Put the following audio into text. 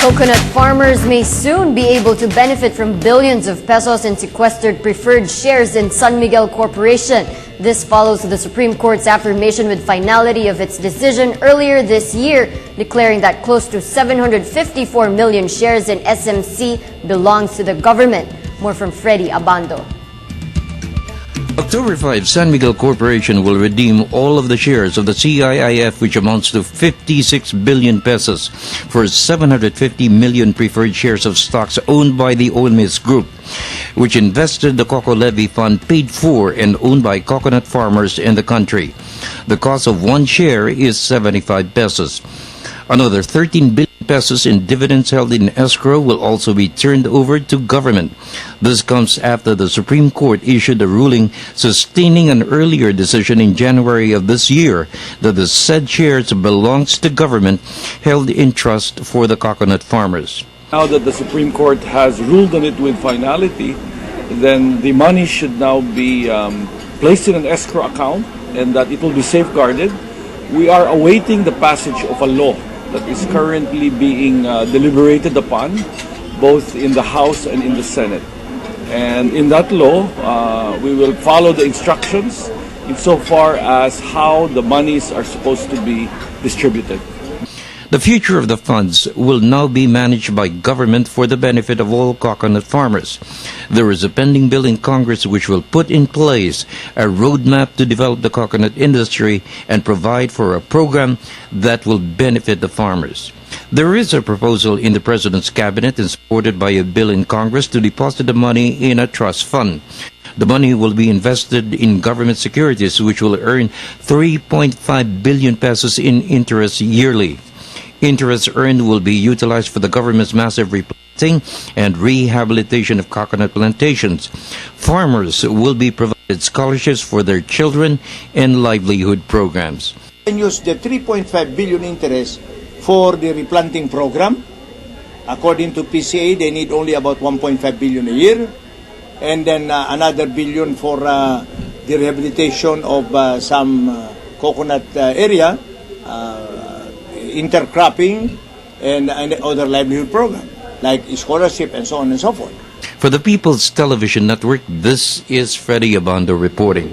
Coconut farmers may soon be able to benefit from billions of pesos in sequestered preferred shares in San Miguel Corporation. This follows the Supreme Court's affirmation with finality of its decision earlier this year, declaring that close to 754 million shares in SMC belongs to the government. More from Freddy Abando. October 5, San Miguel Corporation will redeem all of the shares of the CIIF, which amounts to 56 billion pesos, for 750 million preferred shares of stocks owned by the Olmes Group, which invested the Coco Levy Fund paid for and owned by coconut farmers in the country. The cost of one share is 75 pesos. Another 13 billion pesos in dividends held in escrow will also be turned over to government. This comes after the Supreme Court issued a ruling sustaining an earlier decision in January of this year that the said shares belongs to government held in trust for the coconut farmers. Now that the Supreme Court has ruled on it with finality, then the money should now be placed in an escrow account and that it will be safeguarded. We are awaiting the passage of a law that is currently being deliberated upon, both in the House and in the Senate. And in that law, we will follow the instructions insofar as how the monies are supposed to be distributed. The future of the funds will now be managed by government for the benefit of all coconut farmers. There is a pending bill in Congress which will put in place a roadmap to develop the coconut industry and provide for a program that will benefit the farmers. There is a proposal in the President's cabinet and supported by a bill in Congress to deposit the money in a trust fund. The money will be invested in government securities which will earn 3.5 billion pesos in interest yearly. Interest earned will be utilized for the government's massive replanting and rehabilitation of coconut plantations. Farmers will be provided scholarships for their children and livelihood programs. And use the 3.5 billion interest for the replanting program. According to PCA, they need only about 1.5 billion a year. And then another billion for the rehabilitation of some coconut area, intercropping, and other livelihood program, like scholarship and so on and so forth. For the People's Television Network, this is Freddy Abando reporting.